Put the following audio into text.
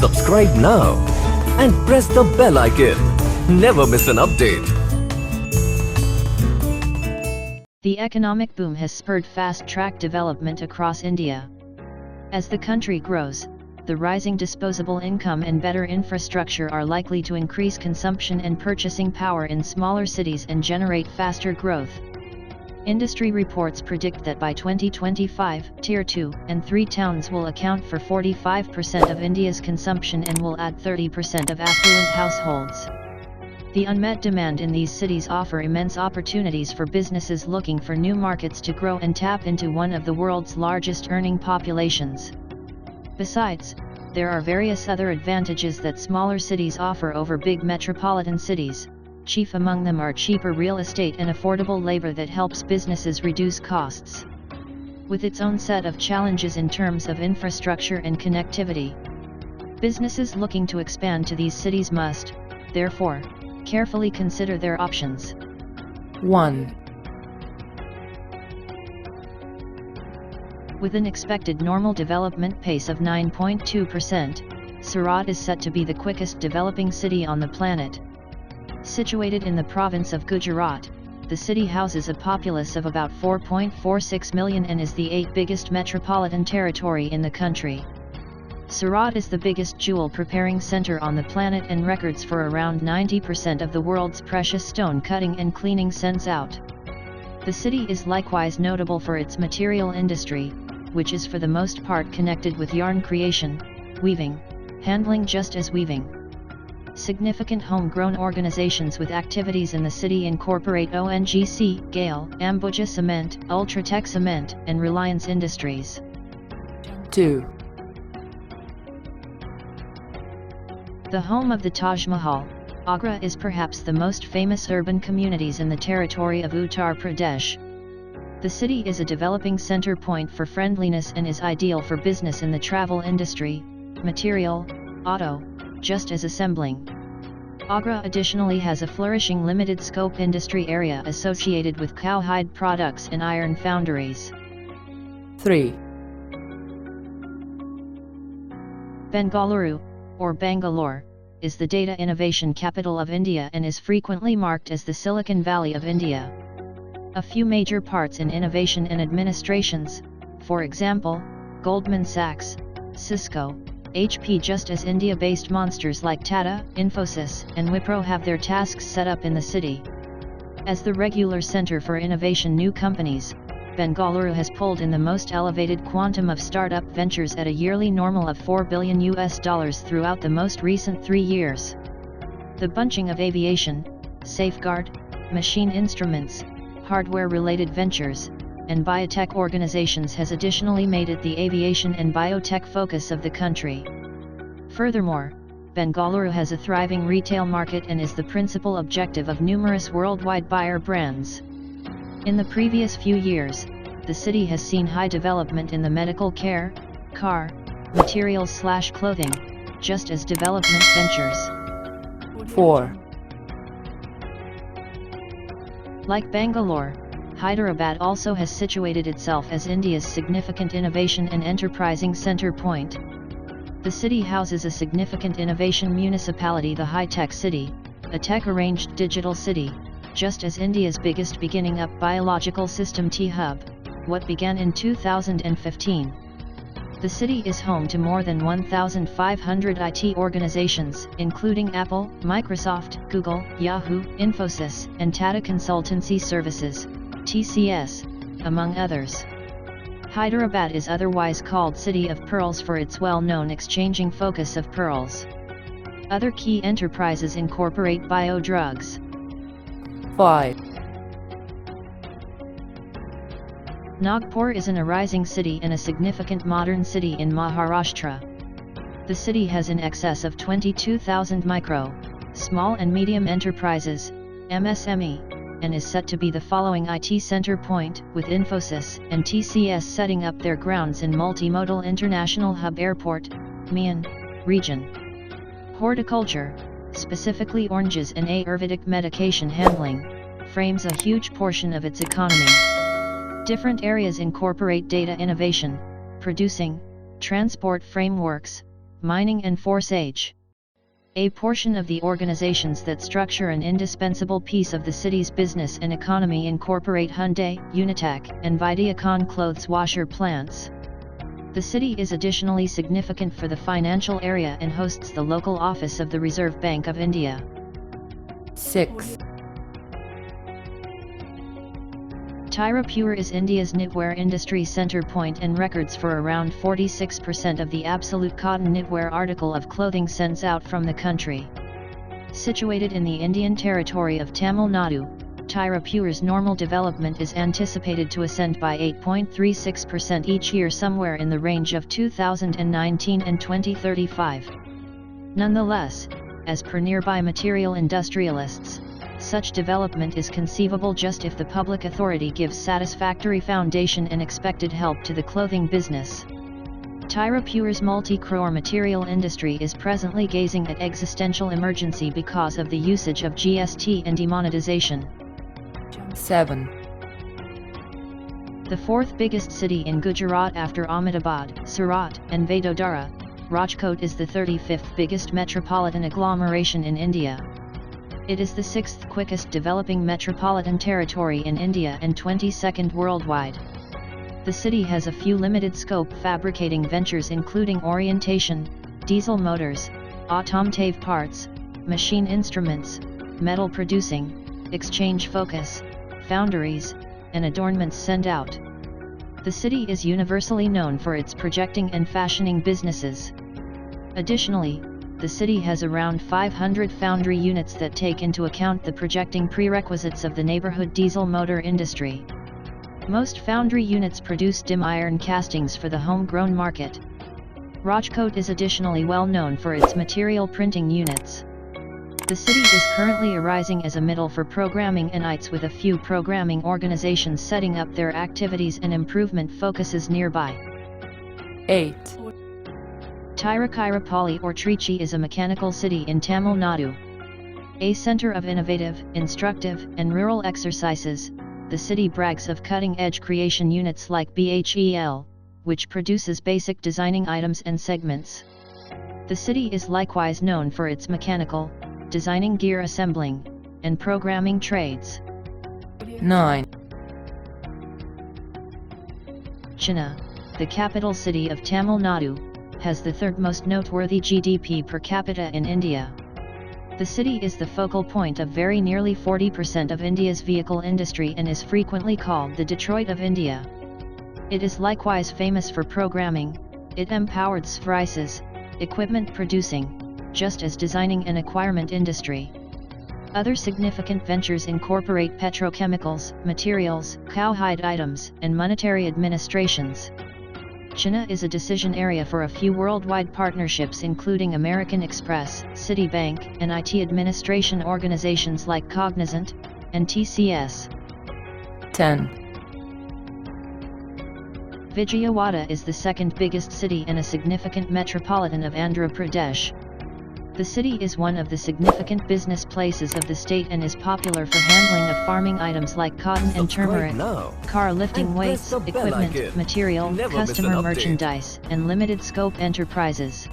Subscribe now and press the bell icon. Never miss an update. The economic boom has spurred fast-track development across India. As the country grows, the rising disposable income and better infrastructure are likely to increase consumption and purchasing power in smaller cities and generate faster growth. Industry reports predict that by 2025, Tier 2 and 3 towns will account for 45% of India's consumption and will add 30% of affluent households. The unmet demand in these cities offer immense opportunities for businesses looking for new markets to grow and tap into one of the world's largest earning populations. Besides, there are various other advantages that smaller cities offer over big metropolitan cities. Chief among them are cheaper real estate and affordable labor that helps businesses reduce costs. With its own set of challenges in terms of infrastructure and connectivity, businesses looking to expand to these cities must, therefore, carefully consider their options. 1. With an expected normal development pace of 9.2%, Surat is set to be the quickest developing city on the planet. Situated in the province of Gujarat, the city houses a populace of about 4.46 million and is the 8th biggest metropolitan territory in the country. Surat is the biggest jewel preparing center on the planet and records for around 90% of the world's precious stone cutting and cleaning sends out. The city is likewise notable for its material industry, which is for the most part connected with yarn creation, weaving, handling just as weaving. Significant homegrown organizations with activities in the city incorporate ONGC, GAIL, Ambuja Cement, Ultratech Cement, and Reliance Industries. 2. The home of the Taj Mahal, Agra is perhaps the most famous urban communities in the territory of Uttar Pradesh. The city is a developing center point for friendliness and is ideal for business in the travel industry, material, auto, just as assembling. Agra additionally has a flourishing limited scope industry area associated with cowhide products and iron foundries. 3. Bengaluru, or Bangalore, is the data innovation capital of India and is frequently marked as the Silicon Valley of India. A few major parts in innovation and administrations, for example, Goldman Sachs, Cisco, HP, just as India-based monsters like Tata, Infosys, and Wipro have their tasks set up in the city. As the regular center for innovation new companies, Bengaluru has pulled in the most elevated quantum of startup ventures at a yearly normal of $4 billion throughout the most recent 3 years. The bunching of aviation, safeguard, machine instruments, hardware-related ventures, and biotech organizations has additionally made it the aviation and biotech focus of the country. Furthermore, Bengaluru has a thriving retail market and is the principal objective of numerous worldwide buyer brands. In the previous few years, the city has seen high development in the medical care, car, materials/clothing, just as development ventures. 4. Like Bangalore, Hyderabad also has situated itself as India's significant innovation and enterprising center point. The city houses a significant innovation municipality, the High-Tech City, a tech-arranged digital city, just as India's biggest beginning up biological system T-Hub, what began in 2015. The city is home to more than 1,500 IT organizations, including Apple, Microsoft, Google, Yahoo, Infosys, and Tata Consultancy Services, TCS, among others. Hyderabad is otherwise called City of Pearls for its well-known exchanging focus of pearls. Other key enterprises incorporate bio-drugs. 5. Nagpur is an arising city and a significant modern city in Maharashtra. The city has in excess of 22,000 micro, small and medium enterprises, MSME, and is set to be the following IT center point, with Infosys and TCS setting up their grounds in Multimodal International Hub Airport, Mian, region. Horticulture, specifically oranges and Ayurvedic medication handling, frames a huge portion of its economy. Different areas incorporate data innovation, producing, transport frameworks, mining and force. A portion of the organizations that structure an indispensable piece of the city's business and economy incorporate Hyundai, Unitech, and Videocon clothes washer plants. The city is additionally significant for the financial area and hosts the local office of the Reserve Bank of India. 6, Tiruppur is India's knitwear industry centre point and records for around 46% of the absolute cotton knitwear article of clothing sent out from the country. Situated in the Indian territory of Tamil Nadu, Tiruppur's normal development is anticipated to ascend by 8.36% each year, somewhere in the range of 2019 and 2035. Nonetheless, as per nearby material industrialists, such development is conceivable just if the public authority gives satisfactory foundation and expected help to the clothing business. Tiruppur's multi-crore material industry is presently gazing at existential emergency because of the usage of GST and demonetization. 7, The fourth biggest city in Gujarat after Ahmedabad, Surat, and Vadodara, Rajkot is the 35th biggest metropolitan agglomeration in India. It is the 6th quickest developing metropolitan territory in India and 22nd worldwide. The city has a few limited-scope fabricating ventures including orientation, diesel motors, automotive parts, machine instruments, metal producing, exchange focus, foundries, and adornments sent out. The city is universally known for its projecting and fashioning businesses. Additionally, the city has around 500 foundry units that take into account the projecting prerequisites of the neighborhood diesel motor industry. Most foundry units produce dim iron castings for the homegrown market. Rajkot is additionally well known for its material printing units. The city is currently arising as a middle for programming and ITs, with a few programming organizations setting up their activities and improvement focuses nearby. 8, Tiruchirappalli or Trichy is a mechanical city in Tamil Nadu. A center of innovative, instructive, and rural exercises, the city brags of cutting-edge creation units like BHEL, which produces basic designing items and segments. The city is likewise known for its mechanical, designing gear assembling, and programming trades. 9, Chennai, the capital city of Tamil Nadu, has the third most noteworthy GDP per capita in India. The city is the focal point of very nearly 40% of India's vehicle industry and is frequently called the Detroit of India. It is likewise famous for programming, it empowered services, equipment producing, just as designing and acquirement industry. Other significant ventures incorporate petrochemicals, materials, cowhide items, and monetary administrations. Chennai is a decision area for a few worldwide partnerships including American Express, Citibank, and IT administration organizations like Cognizant and TCS. 10, Vijayawada is the second biggest city and a significant metropolitan of Andhra Pradesh. The city is one of the significant business places of the state and is popular for handling of farming items like cotton and turmeric, now car lifting and weights, press the bell equipment, icon. material, Never miss an customer update. merchandise, and limited scope enterprises.